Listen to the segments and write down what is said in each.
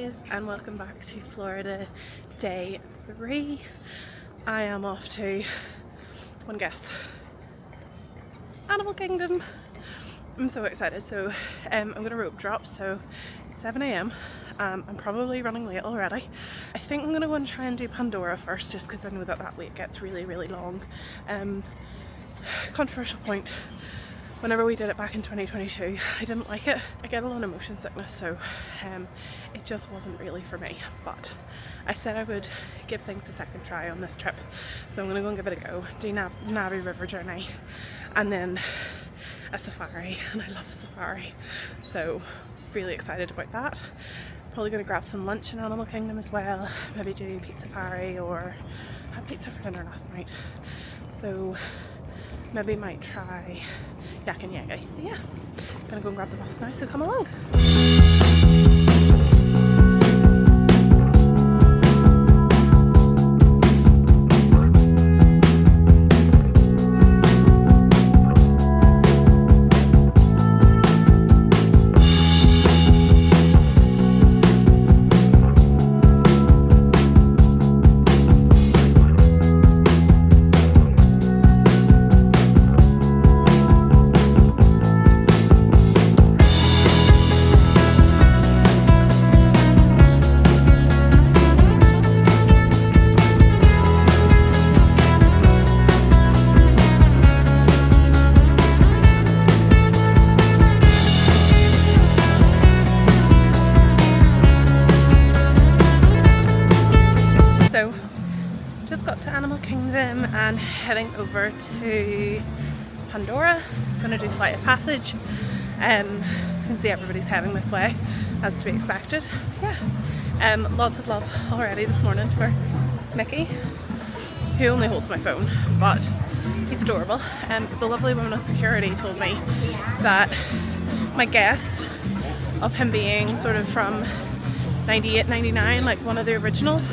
guys, and welcome back to Florida day 3. I am off to, one guess, Animal Kingdom. I'm so excited. So I'm gonna rope drop, so it's 7 AM. I'm probably running late already. I think I'm gonna go and try and do Pandora first, just because I know that wait gets really long. Controversial point. Whenever we did it back in 2022, I didn't like it. I get a lot of motion sickness, so it just wasn't really for me. But I said I would give things a second try on this trip, so I'm gonna go and give it a go. Do Navi River journey, and then a safari, and I love a safari, so really excited about that. Probably gonna grab some lunch in Animal Kingdom as well. Maybe do pizza safari, or had pizza for dinner last night, so maybe might try yak and yagi. But yeah, gonna go and grab the bus now, so come along. And heading over to Pandora. I'm gonna do Flight of Passage. You can see everybody's heading this way, as to be expected. Yeah, lots of love already this morning for Mickey, who only holds my phone, but he's adorable. The lovely woman of security told me that my guess of him being sort of from 98, 99, like one of the originals,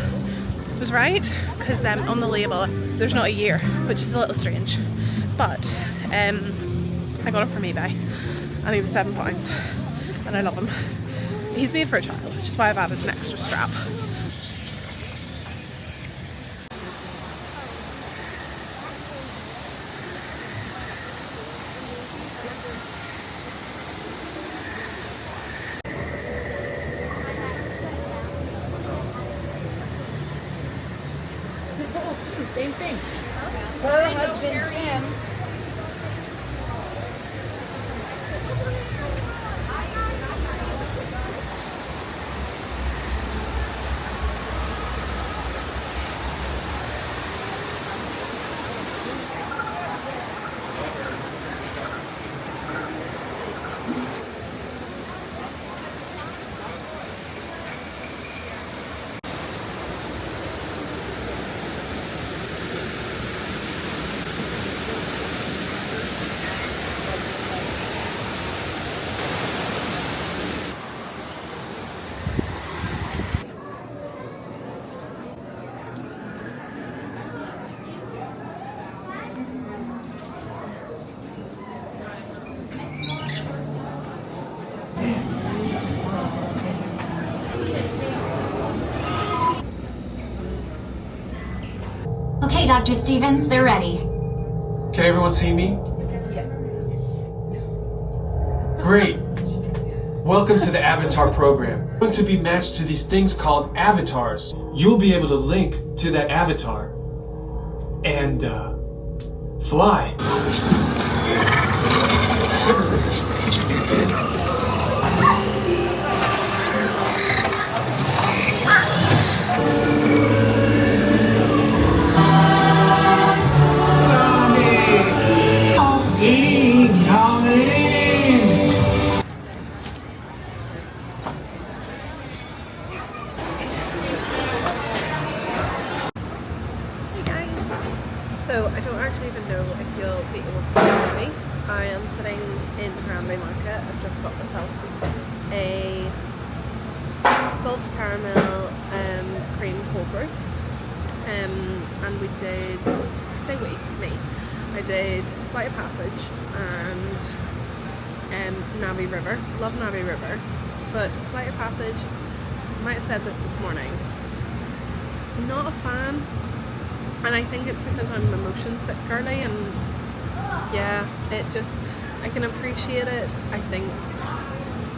was right, because on the label there's not a year, which is a little strange, but I got him from eBay and he was £7 and I love him. He's made for a child, which is why I've added an extra strap. Same thing. Her husband, Kim. Okay, Dr. Stevens, they're ready. Can everyone see me? Yes. Great. Welcome to the Avatar program. You're going to be matched to these things called avatars. You'll be able to link to that avatar and fly. So I don't actually even know if you'll be able to follow me. I am sitting in Grande Market. I've just got myself a salted caramel cream cold brew. And we did, I did Flight of Passage and Navi River. Love Navi River, but Flight of Passage might have said this morning. I'm not a fan, and I think it's because I'm a motion sick girly, and yeah, I can appreciate it. I think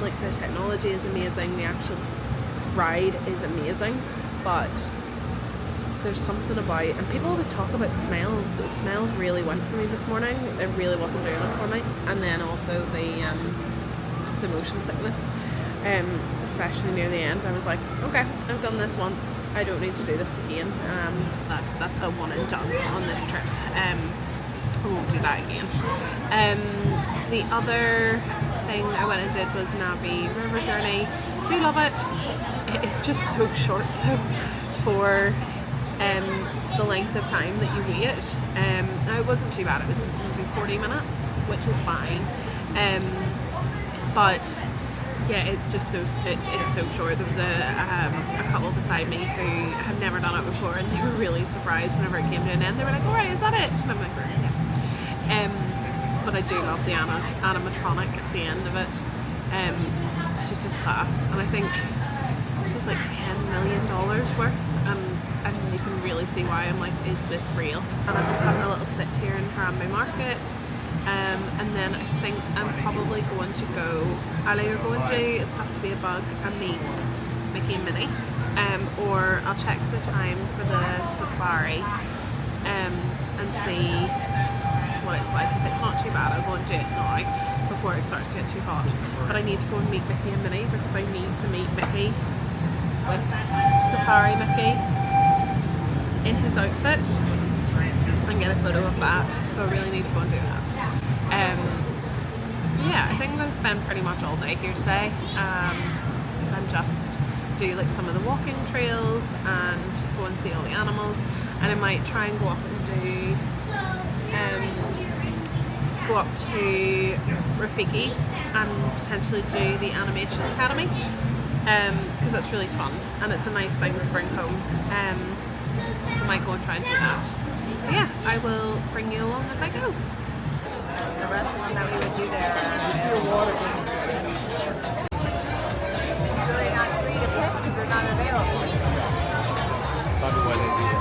like the technology is amazing, the actual ride is amazing, but there's something about, and people always talk about the smells, but the smells really went for me this morning. It really wasn't doing it for me. And then also the motion sickness, especially near the end. I was like, okay, I've done this once, I don't need to do this again. That's a one and done on this trip. I won't do that again. The other thing I went and did was Navi River Journey. Do love it. It's just so short for the length of time that you wait. Now it wasn't too bad, it was maybe 40 minutes, which is fine. But yeah, it's just it's so short. There was a couple beside me who had never done it before, and they were really surprised whenever it came to an end. They were like, alright, is that it? And I'm like, yeah. But I do love the animatronic at the end of it. She's just class, and I think she's like $10 million worth, and you can really see why I'm like, is this real? And I'm just having a little sit here in Harambe Market, and then I think I'm probably going to go, I'll either go and do It's Have to Be a Bug and meet Mickey and Minnie, or I'll check the time for the safari and see what it's like. If it's not too bad, I'll go and do it now before it starts to get too hot. But I need to go and meet Mickey and Minnie because I need to meet Mickey with Safari Mickey in his outfit and get a photo of that. So I really need to go and do that. So yeah, I think I'm going to spend pretty much all day here today and just do like some of the walking trails and go and see all the animals, and I might try and go up and do go up to Rafiki's and potentially do the Animation Academy, because that's really fun and it's a nice thing to bring home. So I might go and try and do that. But yeah, I will bring you along as I go. The restaurant that we would do there. It's really not free to pick because they're not available. Probably why they do that.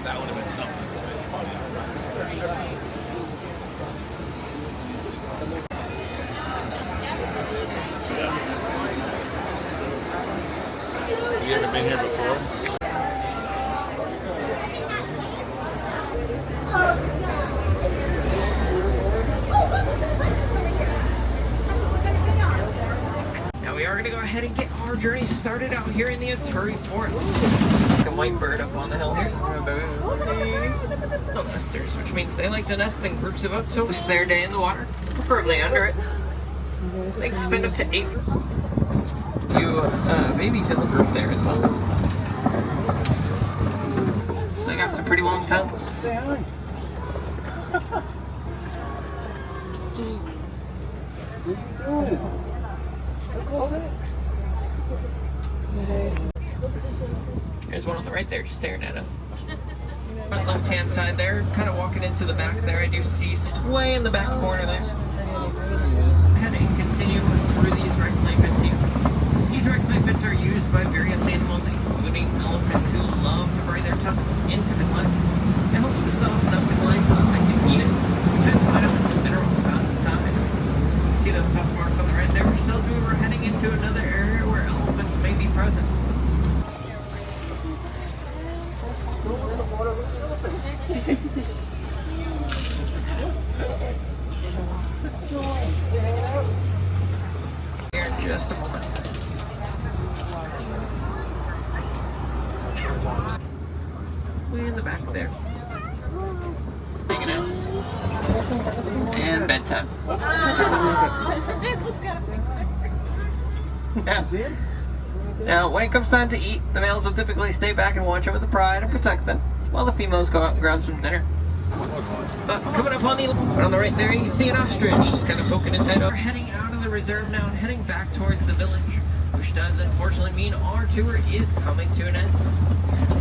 That would have been something. You ever been here before? Now we are going to go ahead and get our journey started out here in the Aturi Forest. Like a white bird up on the hill here. No nesters, which means they like to nest in groups of up to their day in the water, preferably under it. They can spend up to 8 babies in the group there as well. So they got some pretty long tongues. Say hi. Gee. What's he doing? How close is it? There's one on the right there staring at us. On the left hand side there, kind of walking into the back there, I do see way in the back corner there. Ahead and continue through these rec play pits here. These rec play pits are used by various animals, including elephants who love to bury their tusks into the clay. It helps to soften up the clay so that they can eat it, which has vitamins and minerals found inside. You see those tusk marks on the right there, which tells me we're heading into another area where elephants may be present. Here in just a moment. Way in the back there. Hanging out. And bedtime. Yeah. Now, when it comes time to eat, the males will typically stay back and watch over the pride and protect them, while the females go out and grab some dinner. Coming up on the right there, you can see an ostrich just kind of poking his head up. We're heading out of the reserve now and heading back towards the village, which does unfortunately mean our tour is coming to an end.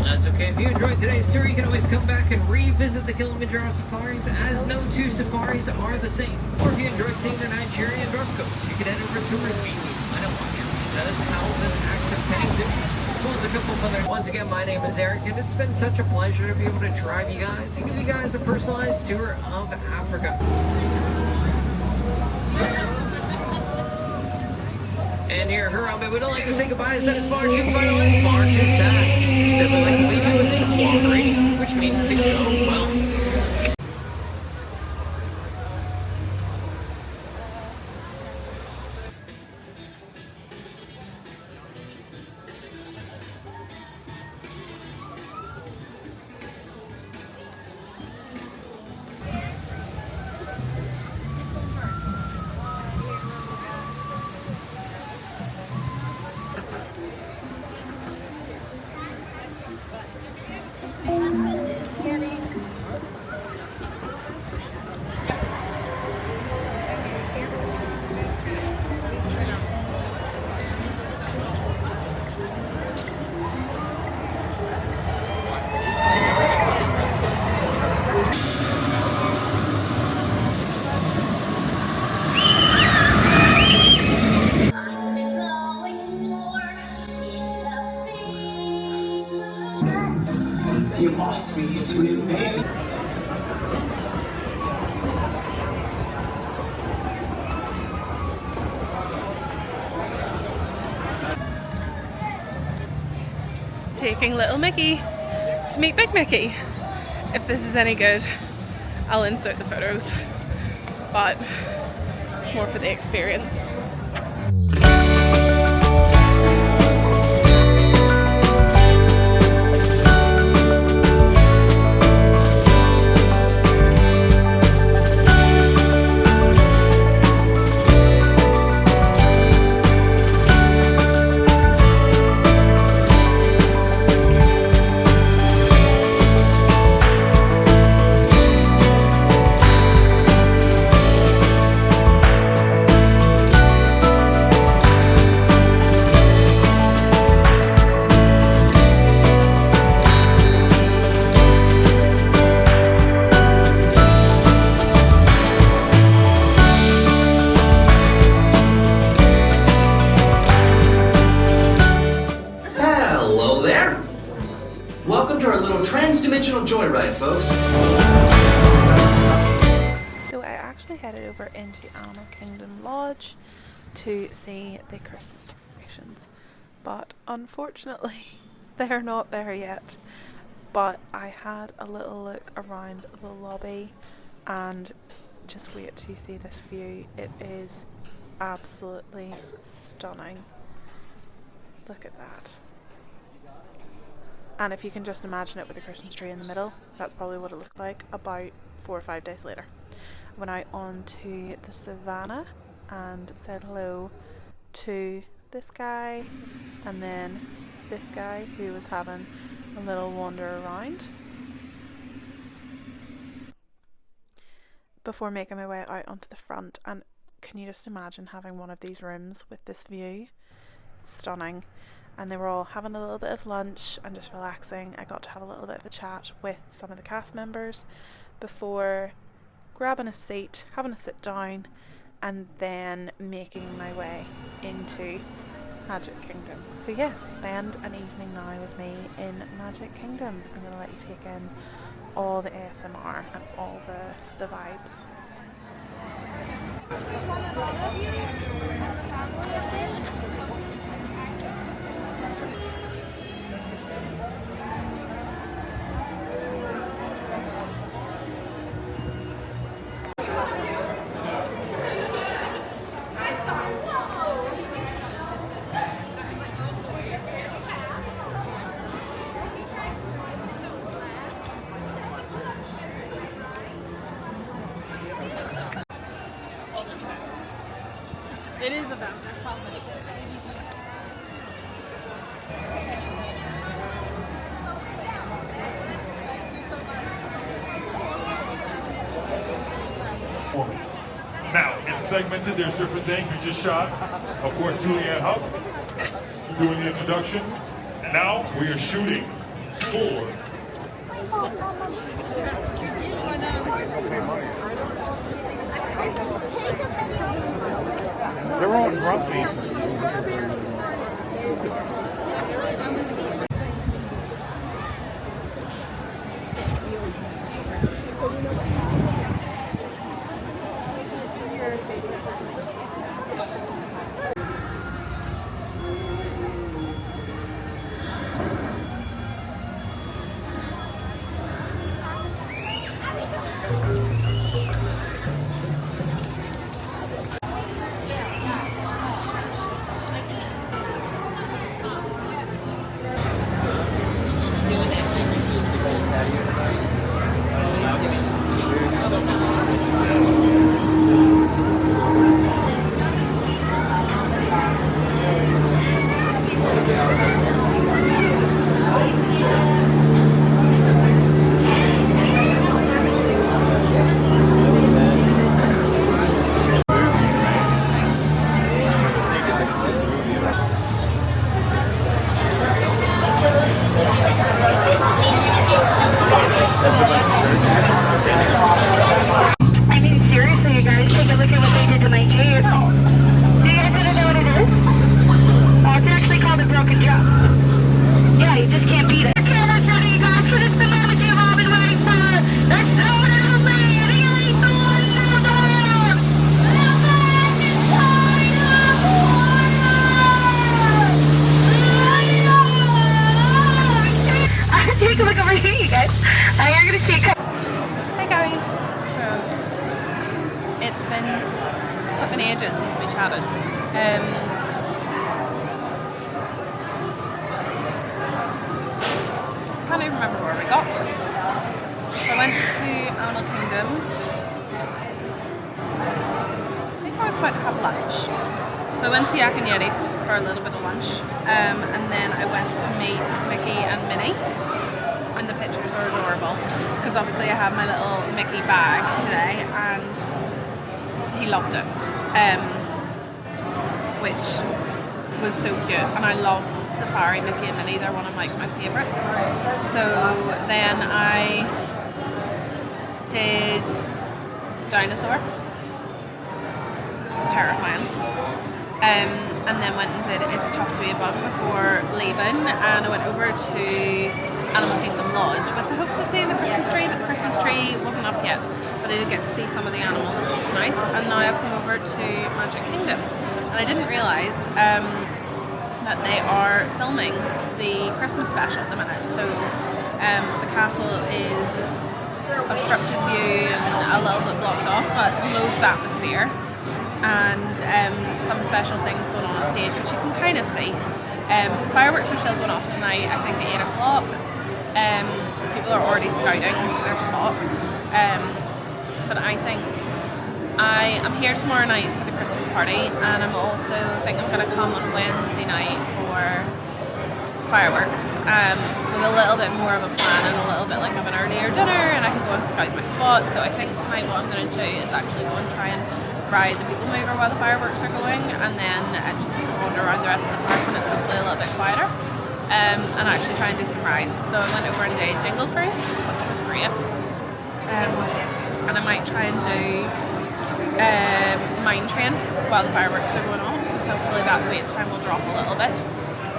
That's okay. If you enjoyed today's tour, you can always come back and revisit the Kilimanjaro Safaris, as no two safaris are the same. Or if you enjoyed seeing the Nigerian North Coast, you can head over to Ravine, Planet Watcher, which does house an active petting zoo. As well as a couple of other. Once again, my name is Eric, and it's been such a pleasure to be able to drive you guys and give you guys a personalized tour of Africa. And here at Harambe, we don't like to say goodbye. Is that as far as you can find a way? Far too sad. Instead, we like to leave you with a cooperating, which means to go well. You must be swimming. Taking little Mickey to meet Big Mickey. If this is any good, I'll insert the photos, but it's more for the experience. Welcome to our little trans-dimensional joyride, folks. So I actually headed over into Animal Kingdom Lodge to see the Christmas decorations, but unfortunately they're not there yet. But I had a little look around the lobby, and just wait to see this view. It is absolutely stunning. Look at that. And if you can just imagine it with a Christmas tree in the middle, that's probably what it looked like about 4 or 5 days later. I went out onto the savannah and said hello to this guy and then this guy who was having a little wander around before making my way out onto the front. And can you just imagine having one of these rooms with this view? It's stunning. And they were all having a little bit of lunch and just relaxing. I got to have a little bit of a chat with some of the cast members before grabbing a seat, having a sit down, and then making my way into Magic Kingdom. So yes, spend an evening now with me in Magic Kingdom. I'm going to let you take in all the ASMR and all the vibes. It is about that. segmented. There's different things we just shot. Of course, Julianne Huff doing the introduction. And now we are shooting for They're all grumpy. Ages since we chatted. Can't even remember where we got to. So I went to Animal Kingdom. I think I was about to have lunch. So I went to Yak and Yeti for a little bit of lunch. And then I went to meet Mickey and Minnie. And the pictures are adorable. Because obviously I have my little Mickey bag today and he loved it. Which was so cute, and I love Safari Mickey and Minnie. They're one of my favourites. So then I did Dinosaur, which was terrifying, and then went and did It's Tough to Be a Bug before leaving, and I went over to Animal Kingdom Lodge with the hopes of seeing the Christmas tree, but the Christmas tree wasn't up yet. But I did get to see some of the animals, which was nice. And now I've come over to Magic Kingdom. And I didn't realise that they are filming the Christmas special at the minute. So the castle is obstructed view and a little bit blocked off, but loads of atmosphere. And some special things going on stage, which you can kind of see. Fireworks are still going off tonight, I think at 8 o'clock. People are already scouting their spots. But I think I am here tomorrow night for the Christmas party, and I'm also think I'm going to come on Wednesday night for fireworks with a little bit more of a plan and a little bit like of an earlier dinner, and I can go and scout my spot. So I think tonight what I'm going to do is actually go and try and ride the people mover while the fireworks are going, and then just wander around the rest of the park when it's hopefully a little bit quieter, and actually try and do some rides. So I went over and did Jingle Cruise, which was great. And I might try and do Mine Train while the fireworks are going on, because hopefully that wait time will drop a little bit.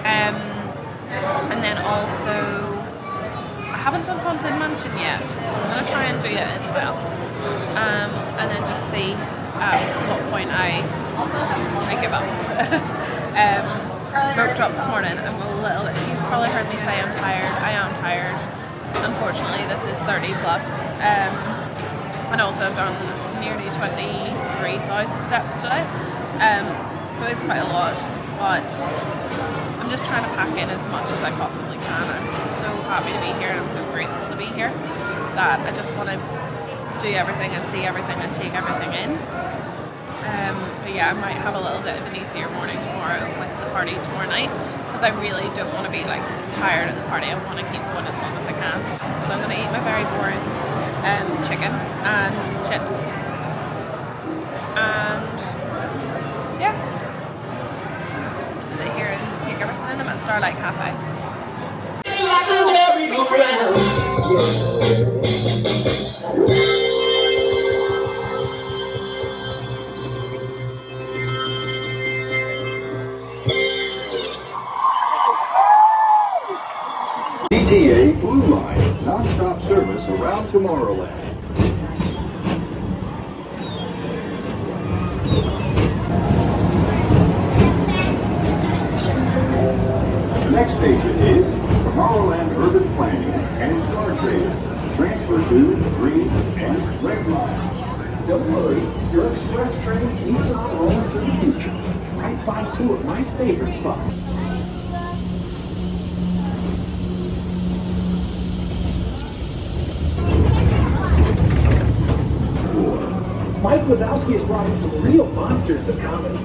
And then also, I haven't done Haunted Mansion yet, so I'm going to try and do that as well. And then just see at what point I give up. Rope drop this morning, I'm a little bit, you've probably heard me say I'm tired. I am tired. Unfortunately, this is 30 plus. And also I've done nearly 23,000 steps today. So it's quite a lot, but I'm just trying to pack in as much as I possibly can. I'm so happy to be here and I'm so grateful to be here that I just want to do everything and see everything and take everything in. But yeah, I might have a little bit of an easier morning tomorrow with the party tomorrow night, because I really don't want to be like tired at the party. I want to keep going as long as I can. So I'm going to eat my very boring chicken and chips and Starlight Cafe. DTA Blue Line, non-stop service around Tomorrowland. The next station is Tomorrowland Urban Planning and Star Trade. Transfer to Green and Red Line. Don't worry, your express train keeps on rolling through the future, right by two of my favorite spots. Mike Wazowski has brought in some real monsters of comedy.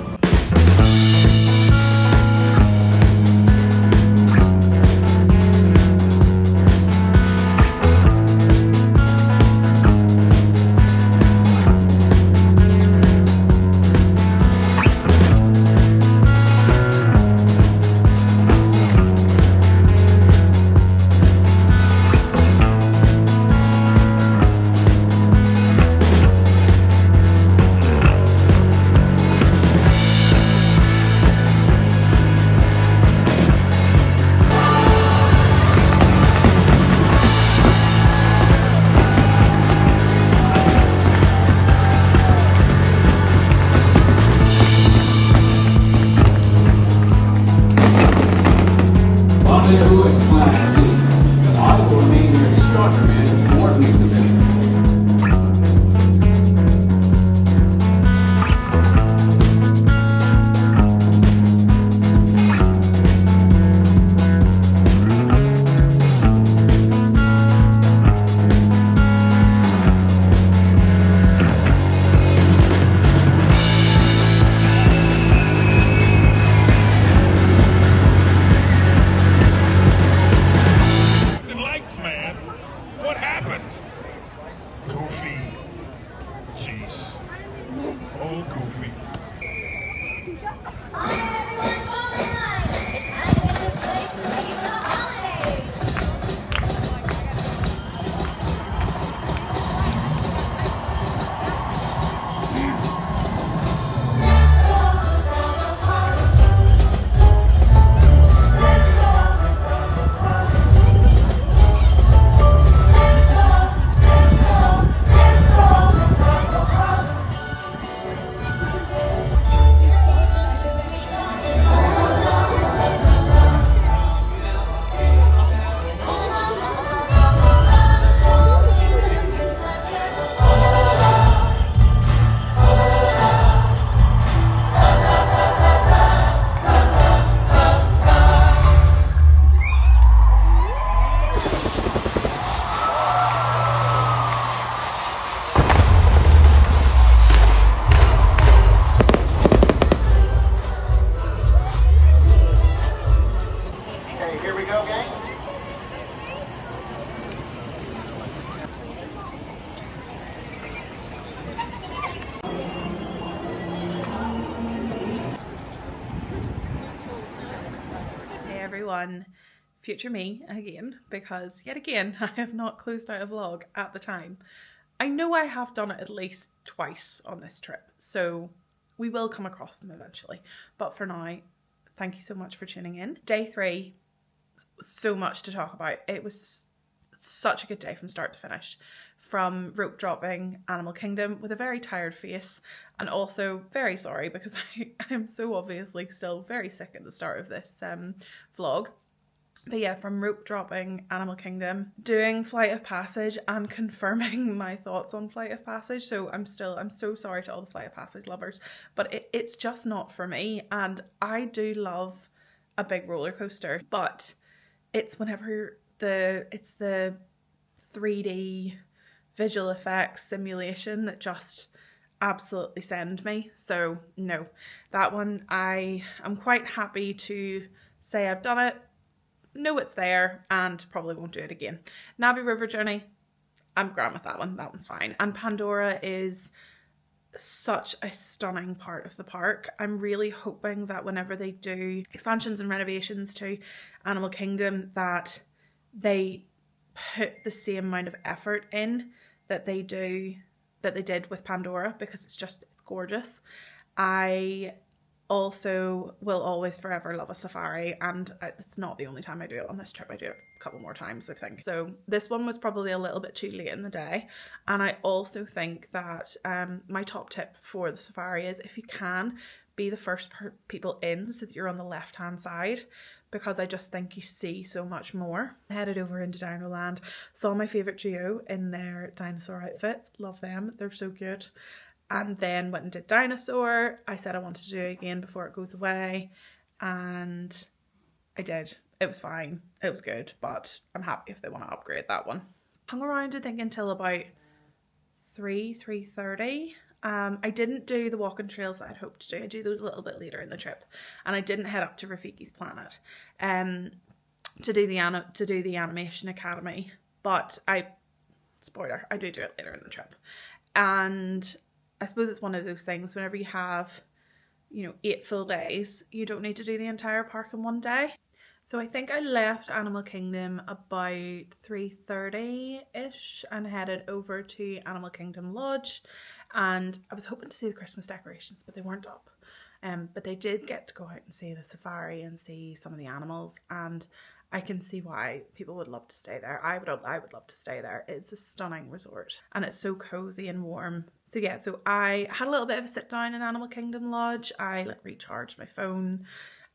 Future me again, because yet again I have not closed out a vlog at the time. I know I have done it at least twice on this trip, so we will come across them eventually, but for now, thank you so much for tuning in. Day 3, so much to talk about. It was such a good day from start to finish, from rope dropping Animal Kingdom with a very tired face, and also very sorry because I am so obviously still very sick at the start of this vlog. But yeah, from rope dropping Animal Kingdom, doing Flight of Passage and confirming my thoughts on Flight of Passage. So I'm so sorry to all the Flight of Passage lovers, but it's just not for me. And I do love a big roller coaster, but it's whenever it's the 3D visual effects simulation that just absolutely send me. So no, that one I'm quite happy to say I've done it. Know it's there and probably won't do it again. Navi River Journey, I'm grand with that one. That one's fine. And Pandora is such a stunning part of the park. I'm really hoping that whenever they do expansions and renovations to Animal Kingdom, that they put the same amount of effort in that they did with Pandora, because it's gorgeous. I also will always forever love a safari, and it's not the only time I do it on this trip. I do it a couple more times, I think. So this one was probably a little bit too late in the day, and I also think that my top tip for the safari is, if you can, be the first people in so that you're on the left hand side, because I just think you see so much more. I headed over into Dinoland, saw my favourite duo in their dinosaur outfits, love them, they're so cute. And then went and did Dinosaur. I said I wanted to do it again before it goes away, and I did. It was fine, it was good, but I'm happy if they want to upgrade that one. Hung around I think until about 3:30. I didn't do the walking trails that I'd hoped to do. I do those a little bit later in the trip, and I didn't head up to Rafiki's Planet to do the Animation Academy, but spoiler, I do it later in the trip. And I suppose it's one of those things, whenever you have, 8 full days, you don't need to do the entire park in one day. So I think I left Animal Kingdom about 3:30-ish and headed over to Animal Kingdom Lodge, and I was hoping to see the Christmas decorations, but they weren't up. But they did get to go out and see the safari and see some of the animals, and I can see why people would love to stay there. I would love to stay there. It's a stunning resort, and it's so cozy and warm. So yeah, so I had a little bit of a sit down in Animal Kingdom Lodge. I recharged my phone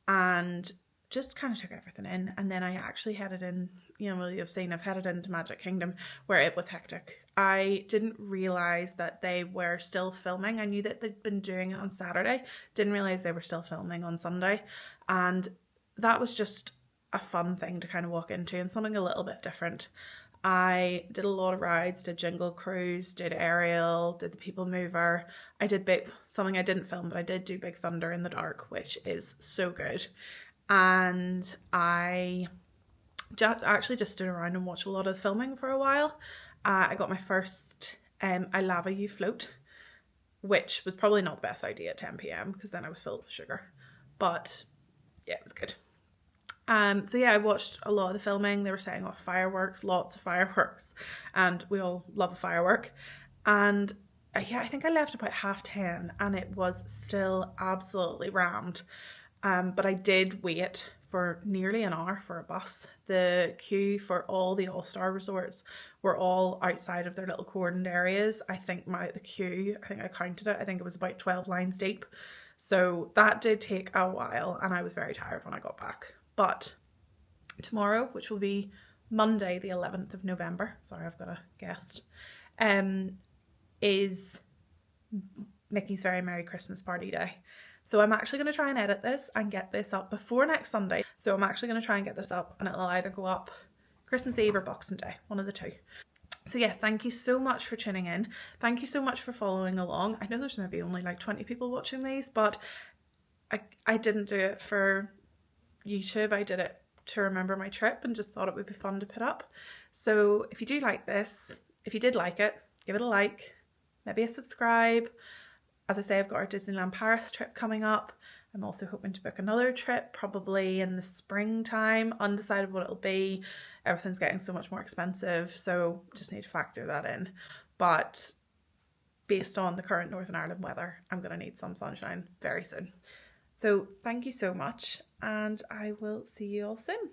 and just kind of took everything in, and then I actually headed in, you've seen I've headed into Magic Kingdom, where it was hectic. I didn't realise that they were still filming. I knew that they'd been doing it on Saturday, didn't realise they were still filming on Sunday, and that was just a fun thing to kind of walk into and something a little bit different. I did a lot of rides, did Jingle Cruise, did Ariel, did the People Mover. I did something I didn't film, but I did do Big Thunder in the Dark, which is so good. And I actually just stood around and watched a lot of filming for a while. I got my first I Lava You float, which was probably not the best idea at 10 p.m. because then I was filled with sugar. But yeah, it was good. So yeah, I watched a lot of the filming. They were setting off fireworks, lots of fireworks, and we all love a firework. And yeah, I think I left about 10:30 and it was still absolutely rammed. But I did wait for nearly an hour for a bus. The queue for all the All-Star resorts were all outside of their little cordoned areas. I think I counted it, I think it was about 12 lines deep. So that did take a while, and I was very tired when I got back. But tomorrow, which will be Monday the 11th of November, sorry I've got a guest, is Mickey's Very Merry Christmas Party Day. So I'm actually going to try and edit this and get this up before next Sunday. So I'm actually going to try and get this up, and it'll either go up Christmas Eve or Boxing Day, one of the two. So yeah, thank you so much for tuning in. Thank you so much for following along. I know there's maybe only like 20 people watching these, but I didn't do it for YouTube. I did it to remember my trip and just thought it would be fun to put up. So if you do like this, if you did like it, give it a like, maybe a subscribe. As I say, I've got our Disneyland Paris trip coming up. I'm also hoping to book another trip, probably in the springtime. Undecided what it'll be. Everything's getting so much more expensive, so just need to factor that in. But based on the current Northern Ireland weather, I'm going to need some sunshine very soon. So thank you so much, and I will see you all soon.